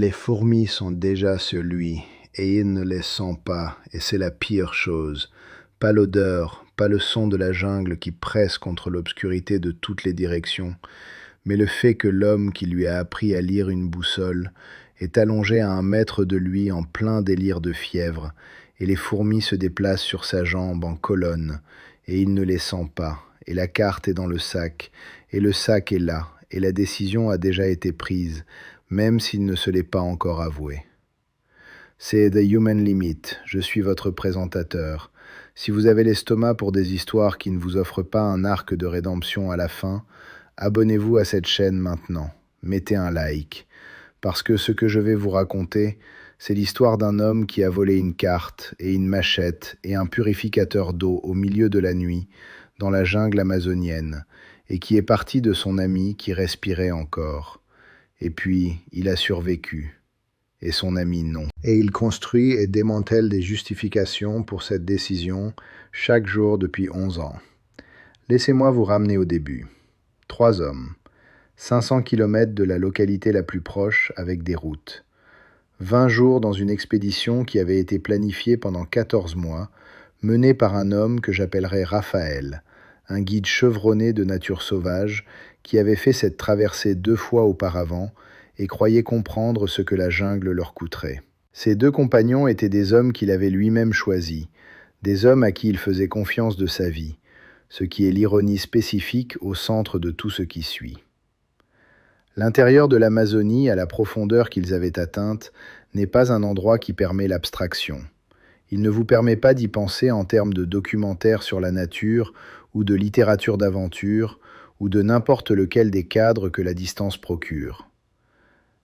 Les fourmis sont déjà sur lui, et il ne les sent pas, et c'est la pire chose. Pas l'odeur, pas le son de la jungle qui presse contre l'obscurité de toutes les directions, mais le fait que l'homme qui lui a appris à lire une boussole est allongé à 1 mètre de lui en plein délire de fièvre, et les fourmis se déplacent sur sa jambe en colonne, et il ne les sent pas, et la carte est dans le sac est là, et la décision a déjà été prise, même s'il ne se l'est pas encore avoué. C'est The Human Limit, je suis votre présentateur. Si vous avez l'estomac pour des histoires qui ne vous offrent pas un arc de rédemption à la fin, abonnez-vous à cette chaîne maintenant, mettez un like. Parce que ce que je vais vous raconter, c'est l'histoire d'un homme qui a volé une carte et une machette et un purificateur d'eau au milieu de la nuit, dans la jungle amazonienne, et qui est parti de son ami qui respirait encore. Et puis, il a survécu. Et son ami non. Et il construit et démantèle des justifications pour cette décision chaque jour depuis 11 ans. Laissez-moi vous ramener au début. 3 hommes. 500 km de la localité la plus proche avec des routes. 20 jours dans une expédition qui avait été planifiée pendant 14 mois, menée par un homme que j'appellerais Raphaël, un guide chevronné de nature sauvage qui avait fait cette traversée 2 fois auparavant et croyait comprendre ce que la jungle leur coûterait. Ses 2 compagnons étaient des hommes qu'il avait lui-même choisis, des hommes à qui il faisait confiance de sa vie, ce qui est l'ironie spécifique au centre de tout ce qui suit. L'intérieur de l'Amazonie, à la profondeur qu'ils avaient atteinte, n'est pas un endroit qui permet l'abstraction. Il ne vous permet pas d'y penser en termes de documentaires sur la nature ou de littérature d'aventure ou de n'importe lequel des cadres que la distance procure.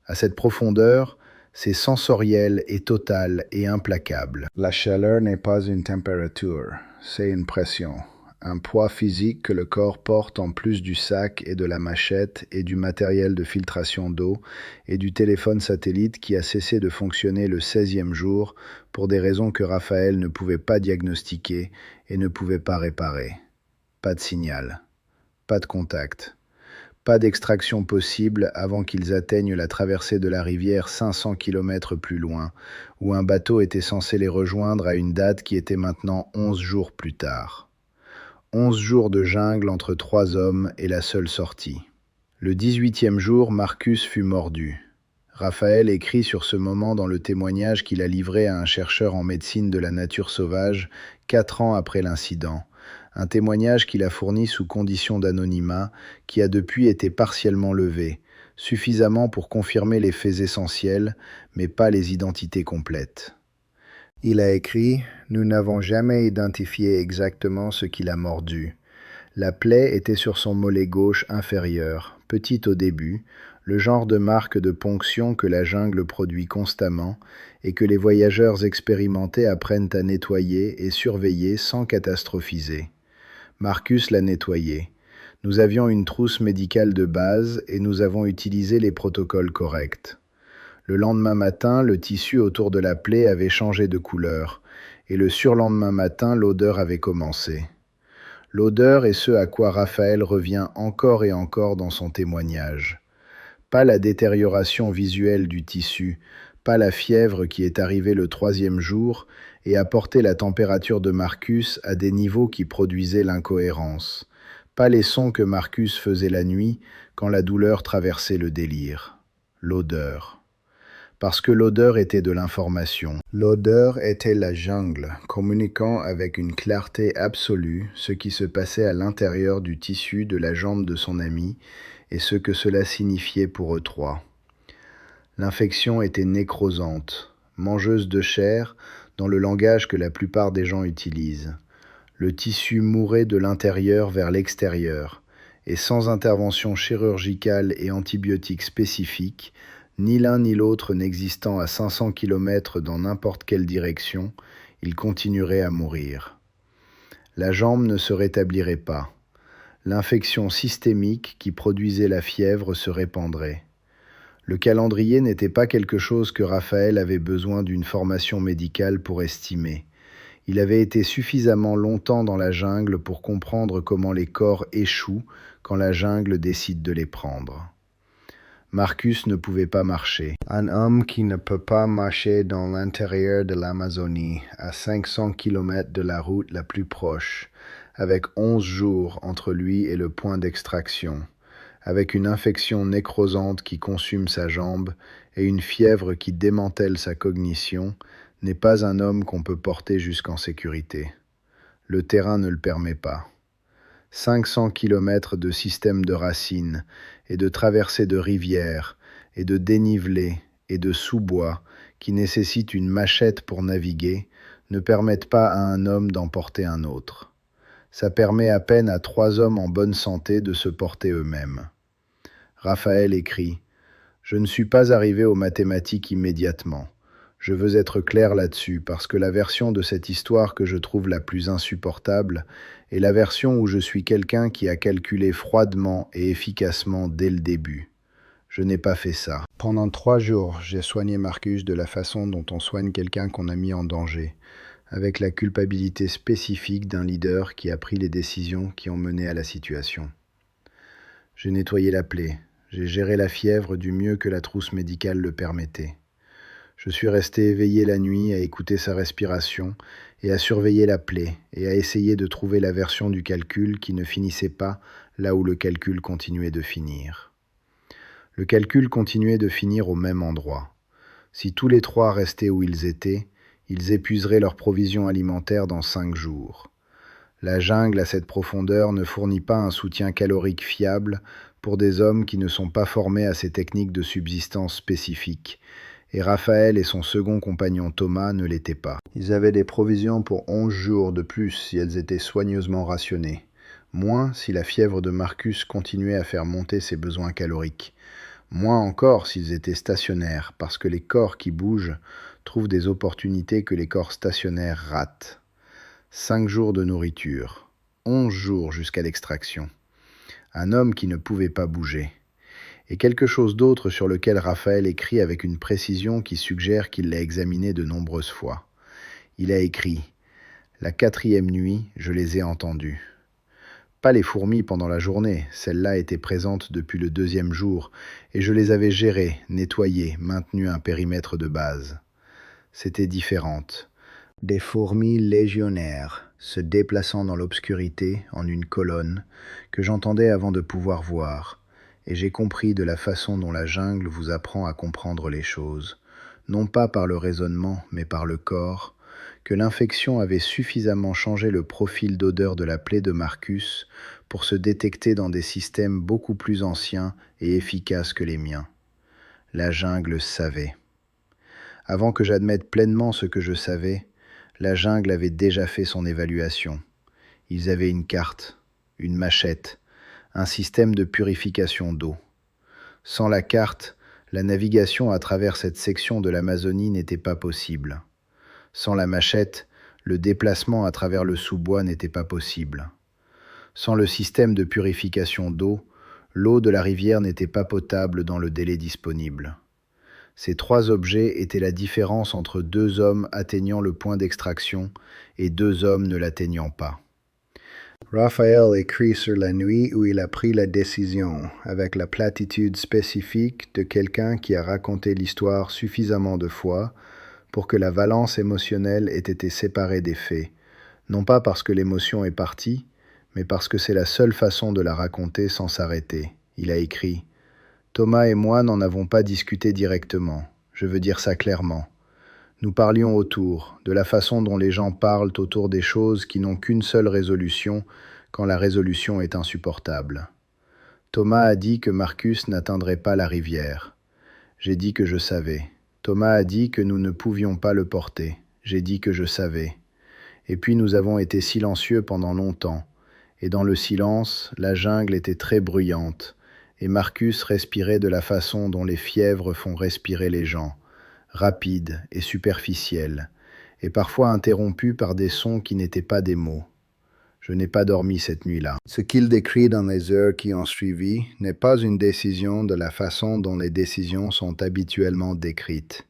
À cette profondeur, c'est sensoriel et total et implacable. La chaleur n'est pas une température, c'est une pression. Un poids physique que le corps porte en plus du sac et de la machette et du matériel de filtration d'eau et du téléphone satellite qui a cessé de fonctionner le 16e jour pour des raisons que Raphaël ne pouvait pas diagnostiquer et ne pouvait pas réparer. Pas de signal, pas de contact, pas d'extraction possible avant qu'ils atteignent la traversée de la rivière 500 km plus loin, où un bateau était censé les rejoindre à une date qui était maintenant 11 jours plus tard. 11 jours de jungle entre 3 hommes et la seule sortie. Le 18e jour, Marcus fut mordu. Raphaël écrit sur ce moment dans le témoignage qu'il a livré à un chercheur en médecine de la nature sauvage 4 ans après l'incident. Un témoignage qu'il a fourni sous condition d'anonymat, qui a depuis été partiellement levé, suffisamment pour confirmer les faits essentiels, mais pas les identités complètes. Il a écrit « Nous n'avons jamais identifié exactement ce qui l'a mordu. La plaie était sur son mollet gauche inférieur, petite au début, le genre de marque de ponction que la jungle produit constamment et que les voyageurs expérimentés apprennent à nettoyer et surveiller sans catastrophiser. Marcus l'a nettoyé. Nous avions une trousse médicale de base et nous avons utilisé les protocoles corrects. Le lendemain matin, le tissu autour de la plaie avait changé de couleur, et le surlendemain matin, l'odeur avait commencé. L'odeur est ce à quoi Raphaël revient encore et encore dans son témoignage. Pas la détérioration visuelle du tissu, pas la fièvre qui est arrivée le 3e jour et a porté la température de Marcus à des niveaux qui produisaient l'incohérence, pas les sons que Marcus faisait la nuit quand la douleur traversait le délire. L'odeur. Parce que l'odeur était de l'information. L'odeur était la jungle, communiquant avec une clarté absolue ce qui se passait à l'intérieur du tissu de la jambe de son ami et ce que cela signifiait pour eux 3. L'infection était nécrosante, mangeuse de chair dans le langage que la plupart des gens utilisent. Le tissu mourait de l'intérieur vers l'extérieur, et sans intervention chirurgicale et antibiotiques spécifiques, ni l'un ni l'autre n'existant à 500 km dans n'importe quelle direction, il continuerait à mourir. La jambe ne se rétablirait pas. L'infection systémique qui produisait la fièvre se répandrait. Le calendrier n'était pas quelque chose que Raphaël avait besoin d'une formation médicale pour estimer. Il avait été suffisamment longtemps dans la jungle pour comprendre comment les corps échouent quand la jungle décide de les prendre. Marcus ne pouvait pas marcher. Un homme qui ne peut pas marcher dans l'intérieur de l'Amazonie, à 500 km de la route la plus proche, avec 11 jours entre lui et le point d'extraction, avec une infection nécrosante qui consume sa jambe et une fièvre qui démantèle sa cognition, n'est pas un homme qu'on peut porter jusqu'en sécurité. Le terrain ne le permet pas. 500 kilomètres de système de racines et de traversées de rivières et de dénivelés et de sous-bois qui nécessitent une machette pour naviguer ne permettent pas à un homme d'emporter un autre. Ça permet à peine à 3 hommes en bonne santé de se porter eux-mêmes. Raphaël écrit « Je ne suis pas arrivé aux mathématiques immédiatement. Je veux être clair là-dessus parce que la version de cette histoire que je trouve la plus insupportable est la version où je suis quelqu'un qui a calculé froidement et efficacement dès le début. Je n'ai pas fait ça. Pendant 3 jours, j'ai soigné Marcus de la façon dont on soigne quelqu'un qu'on a mis en danger, avec la culpabilité spécifique d'un leader qui a pris les décisions qui ont mené à la situation. J'ai nettoyé la plaie, j'ai géré la fièvre du mieux que la trousse médicale le permettait. Je suis resté éveillé la nuit à écouter sa respiration et à surveiller la plaie et à essayer de trouver la version du calcul qui ne finissait pas là où le calcul continuait de finir. Le calcul continuait de finir au même endroit. Si tous les 3 restaient où ils étaient, ils épuiseraient leurs provisions alimentaires dans 5 jours. La jungle à cette profondeur ne fournit pas un soutien calorique fiable pour des hommes qui ne sont pas formés à ces techniques de subsistance spécifiques, et Raphaël et son second compagnon Thomas ne l'étaient pas. Ils avaient des provisions pour 11 jours de plus si elles étaient soigneusement rationnées, moins si la fièvre de Marcus continuait à faire monter ses besoins caloriques, moins encore s'ils étaient stationnaires, parce que les corps qui bougent trouvent des opportunités que les corps stationnaires ratent. 5 jours de nourriture, 11 jours jusqu'à l'extraction. Un homme qui ne pouvait pas bouger. Et quelque chose d'autre sur lequel Raphaël écrit avec une précision qui suggère qu'il l'a examiné de nombreuses fois. Il a écrit « La 4e nuit, je les ai entendus. » Pas les fourmis pendant la journée, celles-là étaient présentes depuis le 2e jour, et je les avais gérées, nettoyées, maintenues un périmètre de base. C'était différente. Des fourmis légionnaires, se déplaçant dans l'obscurité en une colonne, que j'entendais avant de pouvoir voir, et j'ai compris de la façon dont la jungle vous apprend à comprendre les choses, non pas par le raisonnement, mais par le corps, que l'infection avait suffisamment changé le profil d'odeur de la plaie de Marcus pour se détecter dans des systèmes beaucoup plus anciens et efficaces que les miens. La jungle savait. Avant que j'admette pleinement ce que je savais, la jungle avait déjà fait son évaluation. Ils avaient une carte, une machette, un système de purification d'eau. Sans la carte, la navigation à travers cette section de l'Amazonie n'était pas possible. Sans la machette, le déplacement à travers le sous-bois n'était pas possible. Sans le système de purification d'eau, l'eau de la rivière n'était pas potable dans le délai disponible. Ces 3 objets étaient la différence entre 2 hommes atteignant le point d'extraction et 2 hommes ne l'atteignant pas. Raphaël écrit sur la nuit où il a pris la décision, avec la platitude spécifique de quelqu'un qui a raconté l'histoire suffisamment de fois pour que la valence émotionnelle ait été séparée des faits, non pas parce que l'émotion est partie, mais parce que c'est la seule façon de la raconter sans s'arrêter. Il a écrit « Thomas et moi n'en avons pas discuté directement, je veux dire ça clairement. Nous parlions autour, de la façon dont les gens parlent autour des choses qui n'ont qu'une seule résolution quand la résolution est insupportable. Thomas a dit que Marcus n'atteindrait pas la rivière. J'ai dit que je savais. Thomas a dit que nous ne pouvions pas le porter. J'ai dit que je savais. Et puis nous avons été silencieux pendant longtemps. Et dans le silence, la jungle était très bruyante. Et Marcus respirait de la façon dont les fièvres font respirer les gens. Rapide et superficielle, et parfois interrompu par des sons qui n'étaient pas des mots. Je n'ai pas dormi cette nuit-là. Ce qu'il décrit dans les heures qui ont suivi n'est pas une décision de la façon dont les décisions sont habituellement décrites.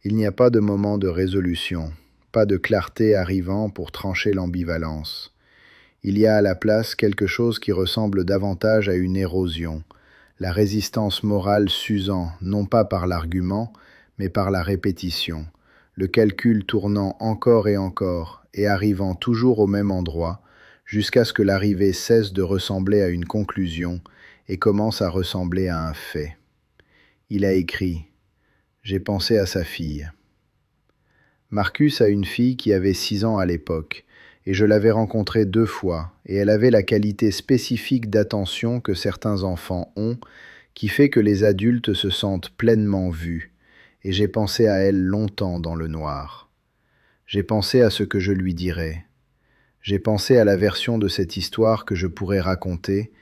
Il n'y a pas de moment de résolution, pas de clarté arrivant pour trancher l'ambivalence. Il y a à la place quelque chose qui ressemble davantage à une érosion, la résistance morale s'usant non pas par l'argument, mais par la répétition, le calcul tournant encore et arrivant toujours au même endroit, jusqu'à ce que l'arrivée cesse de ressembler à une conclusion et commence à ressembler à un fait. Il a écrit « J'ai pensé à sa fille ». Marcus a une fille qui avait 6 ans à l'époque, et je l'avais rencontrée 2 fois, et elle avait la qualité spécifique d'attention que certains enfants ont, qui fait que les adultes se sentent pleinement vus, et j'ai pensé à elle longtemps dans le noir. J'ai pensé à ce que je lui dirais. J'ai pensé à la version de cette histoire que je pourrais raconter,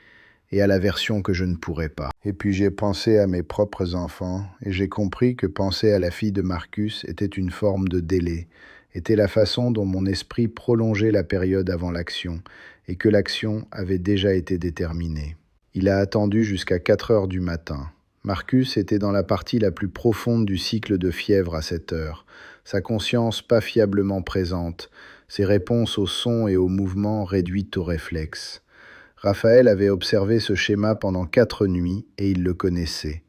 et à la version que je ne pourrais pas. Et puis j'ai pensé à mes propres enfants, et j'ai compris que penser à la fille de Marcus était une forme de délai, était la façon dont mon esprit prolongeait la période avant l'action, et que l'action avait déjà été déterminée. Il a attendu jusqu'à 4 heures du matin. Marcus était dans la partie la plus profonde du cycle de fièvre à cette heure, sa conscience pas fiablement présente, ses réponses aux sons et aux mouvements réduites aux réflexes. Raphaël avait observé ce schéma pendant 4 nuits et il le connaissait.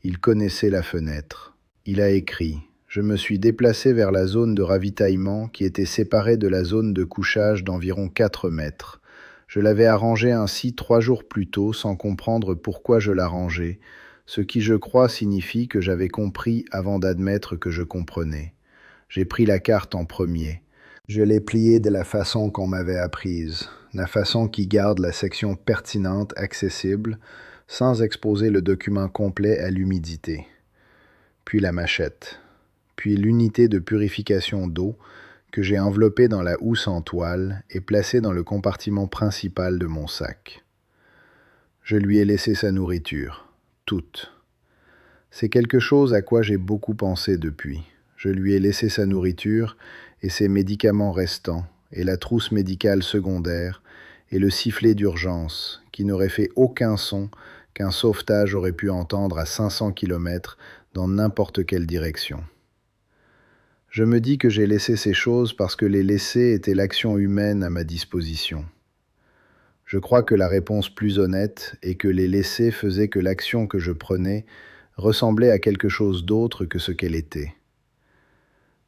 Il connaissait la fenêtre. Il a écrit « Je me suis déplacé vers la zone de ravitaillement qui était séparée de la zone de couchage d'environ 4 mètres. Je l'avais arrangée ainsi 3 jours plus tôt sans comprendre pourquoi je l'arrangeais, ce qui je crois signifie que j'avais compris avant d'admettre que je comprenais. J'ai pris la carte en premier. Je l'ai pliée de la façon qu'on m'avait apprise, la façon qui garde la section pertinente accessible, sans exposer le document complet à l'humidité. Puis la machette. Puis l'unité de purification d'eau que j'ai enveloppée dans la housse en toile et placée dans le compartiment principal de mon sac. Je lui ai laissé sa nourriture, toute. C'est quelque chose à quoi j'ai beaucoup pensé depuis. Je lui ai laissé sa nourriture et ses médicaments restants, et la trousse médicale secondaire, et le sifflet d'urgence, qui n'aurait fait aucun son qu'un sauvetage aurait pu entendre à 500 km dans n'importe quelle direction. Je me dis que j'ai laissé ces choses parce que les laisser était l'action humaine à ma disposition. Je crois que la réponse plus honnête est que les laisser faisait que l'action que je prenais ressemblait à quelque chose d'autre que ce qu'elle était.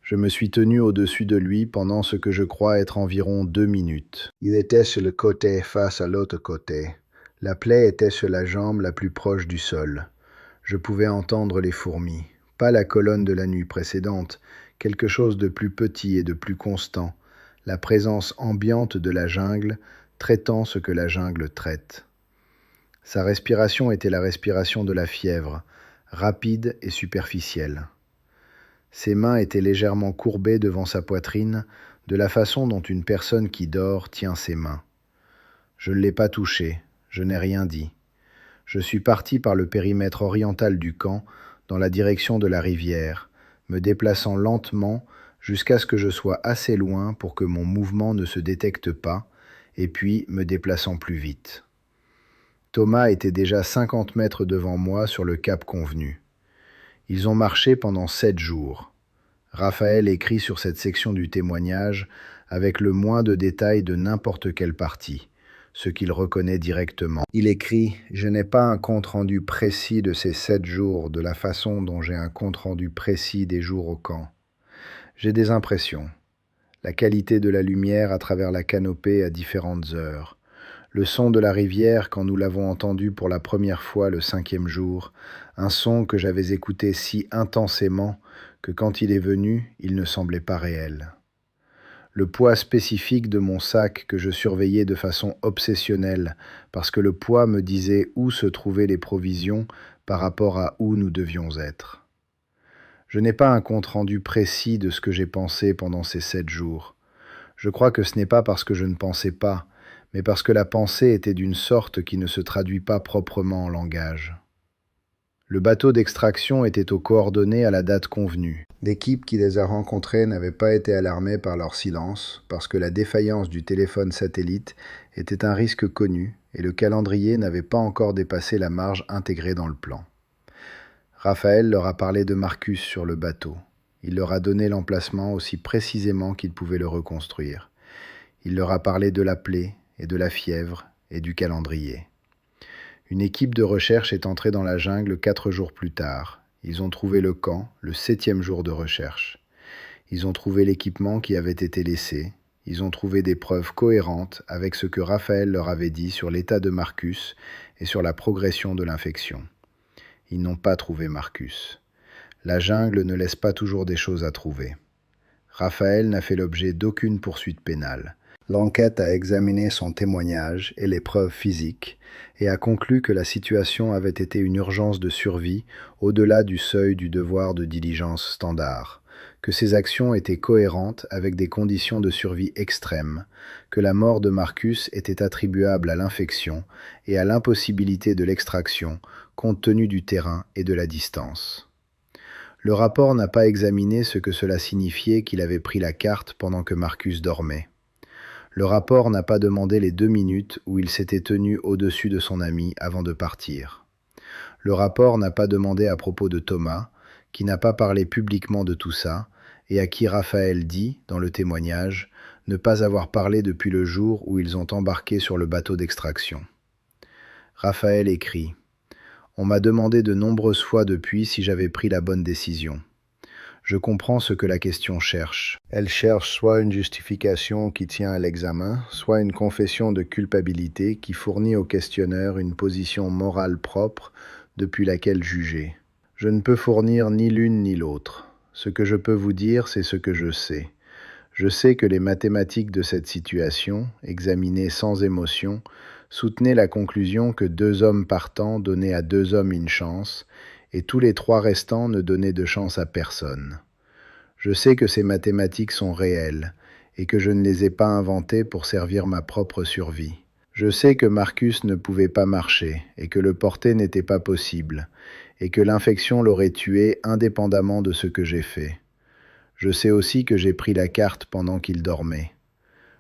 Je me suis tenu au-dessus de lui pendant ce que je crois être environ 2 minutes. Il était sur le côté face à l'autre côté. La plaie était sur la jambe la plus proche du sol. Je pouvais entendre les fourmis. Pas la colonne de la nuit précédente, quelque chose de plus petit et de plus constant, la présence ambiante de la jungle, traitant ce que la jungle traite. Sa respiration était la respiration de la fièvre, rapide et superficielle. Ses mains étaient légèrement courbées devant sa poitrine, de la façon dont une personne qui dort tient ses mains. Je ne l'ai pas touché, je n'ai rien dit. Je suis parti par le périmètre oriental du camp, dans la direction de la rivière, me déplaçant lentement jusqu'à ce que je sois assez loin pour que mon mouvement ne se détecte pas, et puis me déplaçant plus vite. Thomas était déjà 50 mètres devant moi sur le cap convenu. Ils ont marché pendant 7 jours. Raphaël écrit sur cette section du témoignage avec le moins de détails de n'importe quelle partie, ce qu'il reconnaît directement. Il écrit « Je n'ai pas un compte-rendu précis de ces 7 jours de la façon dont j'ai un compte-rendu précis des jours au camp. J'ai des impressions. La qualité de la lumière à travers la canopée à différentes heures. Le son de la rivière quand nous l'avons entendu pour la première fois le 5e jour, un son que j'avais écouté si intensément que quand il est venu, il ne semblait pas réel. Le poids spécifique de mon sac que je surveillais de façon obsessionnelle parce que le poids me disait où se trouvaient les provisions par rapport à où nous devions être. Je n'ai pas un compte-rendu précis de ce que j'ai pensé pendant ces 7 jours. Je crois que ce n'est pas parce que je ne pensais pas, mais parce que la pensée était d'une sorte qui ne se traduit pas proprement en langage. Le bateau d'extraction était aux coordonnées à la date convenue. L'équipe qui les a rencontrés n'avait pas été alarmée par leur silence, parce que la défaillance du téléphone satellite était un risque connu et le calendrier n'avait pas encore dépassé la marge intégrée dans le plan. Raphaël leur a parlé de Marcus sur le bateau. Il leur a donné l'emplacement aussi précisément qu'il pouvait le reconstruire. Il leur a parlé de la plaie et de la fièvre et du calendrier. Une équipe de recherche est entrée dans la jungle 4 jours plus tard. Ils ont trouvé le camp, le 7e jour de recherche. Ils ont trouvé l'équipement qui avait été laissé. Ils ont trouvé des preuves cohérentes avec ce que Raphaël leur avait dit sur l'état de Marcus et sur la progression de l'infection. Ils n'ont pas trouvé Marcus. La jungle ne laisse pas toujours des choses à trouver. Raphaël n'a fait l'objet d'aucune poursuite pénale. L'enquête a examiné son témoignage et les preuves physiques et a conclu que la situation avait été une urgence de survie au-delà du seuil du devoir de diligence standard, que ses actions étaient cohérentes avec des conditions de survie extrêmes, que la mort de Marcus était attribuable à l'infection et à l'impossibilité de l'extraction compte tenu du terrain et de la distance. Le rapport n'a pas examiné ce que cela signifiait qu'il avait pris la carte pendant que Marcus dormait. Le rapport n'a pas demandé les 2 minutes où il s'était tenu au-dessus de son ami avant de partir. Le rapport n'a pas demandé à propos de Thomas, qui n'a pas parlé publiquement de tout ça, et à qui Raphaël dit, dans le témoignage, ne pas avoir parlé depuis le jour où ils ont embarqué sur le bateau d'extraction. Raphaël écrit « On m'a demandé de nombreuses fois depuis si j'avais pris la bonne décision. Je comprends ce que la question cherche. Elle cherche soit une justification qui tient à l'examen, soit une confession de culpabilité qui fournit au questionneur une position morale propre depuis laquelle juger. Je ne peux fournir ni l'une ni l'autre. Ce que je peux vous dire, c'est ce que je sais. Je sais que les mathématiques de cette situation, examinées sans émotion, soutenaient la conclusion que 2 hommes partants donnaient à 2 hommes une chance, et tous les 3 restants ne donnaient de chance à personne. Je sais que ces mathématiques sont réelles, et que je ne les ai pas inventées pour servir ma propre survie. Je sais que Marcus ne pouvait pas marcher, et que le porter n'était pas possible, et que l'infection l'aurait tué indépendamment de ce que j'ai fait. Je sais aussi que j'ai pris la carte pendant qu'il dormait.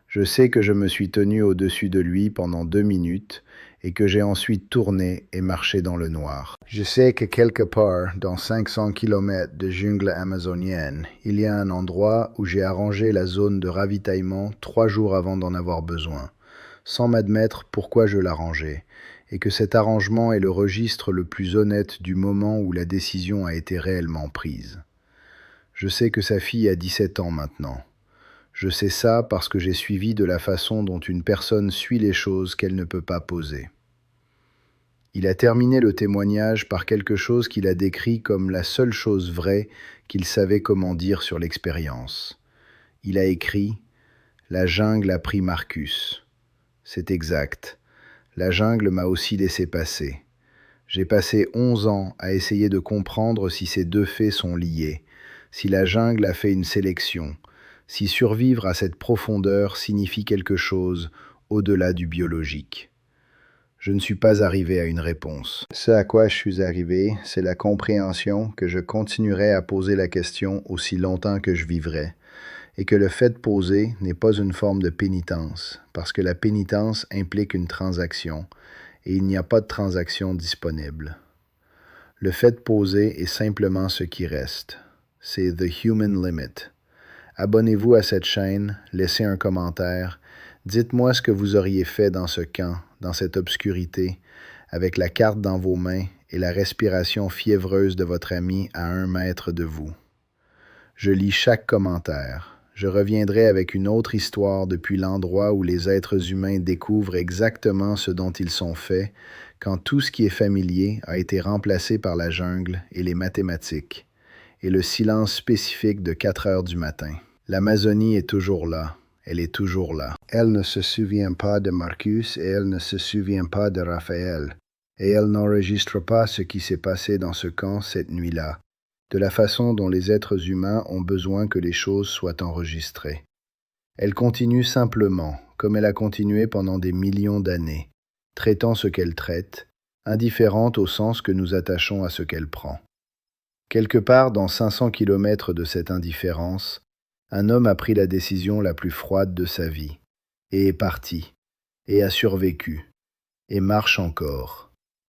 Je sais que je me suis tenu au-dessus de lui pendant 2 minutes et que j'ai ensuite tourné et marché dans le noir. Je sais que quelque part, dans 500 km de jungle amazonienne, il y a un endroit où j'ai arrangé la zone de ravitaillement 3 jours avant d'en avoir besoin, sans m'admettre pourquoi je l'arrangeais, et que cet arrangement est le registre le plus honnête du moment où la décision a été réellement prise. Je sais que sa fille a 17 ans maintenant. Je sais ça parce que j'ai suivi de la façon dont une personne suit les choses qu'elle ne peut pas poser. Il a terminé le témoignage par quelque chose qu'il a décrit comme la seule chose vraie qu'il savait comment dire sur l'expérience. Il a écrit « La jungle a pris Marcus ». C'est exact. La jungle m'a aussi laissé passer. J'ai passé 11 ans à essayer de comprendre si ces 2 faits sont liés, si la jungle a fait une sélection, si survivre à cette profondeur signifie quelque chose au-delà du biologique. Je ne suis pas arrivé à une réponse. Ce à quoi je suis arrivé, c'est la compréhension que je continuerai à poser la question aussi longtemps que je vivrai, et que le fait de poser n'est pas une forme de pénitence, parce que la pénitence implique une transaction, et il n'y a pas de transaction disponible. Le fait de poser est simplement ce qui reste. C'est the human limit. Abonnez-vous à cette chaîne, laissez un commentaire, dites-moi ce que vous auriez fait dans ce camp, dans cette obscurité, avec la carte dans vos mains et la respiration fiévreuse de votre ami à 1 mètre de vous. Je lis chaque commentaire. Je reviendrai avec une autre histoire depuis l'endroit où les êtres humains découvrent exactement ce dont ils sont faits, quand tout ce qui est familier a été remplacé par la jungle et les mathématiques, et le silence spécifique de 4 heures du matin. L'Amazonie est toujours là. Elle est toujours là. Elle ne se souvient pas de Marcus et elle ne se souvient pas de Raphaël. Et elle n'enregistre pas ce qui s'est passé dans ce camp cette nuit-là, de la façon dont les êtres humains ont besoin que les choses soient enregistrées. Elle continue simplement, comme elle a continué pendant des millions d'années, traitant ce qu'elle traite, indifférente au sens que nous attachons à ce qu'elle prend. Quelque part dans 500 kilomètres de cette indifférence, un homme a pris la décision la plus froide de sa vie, et est parti, et a survécu, et marche encore.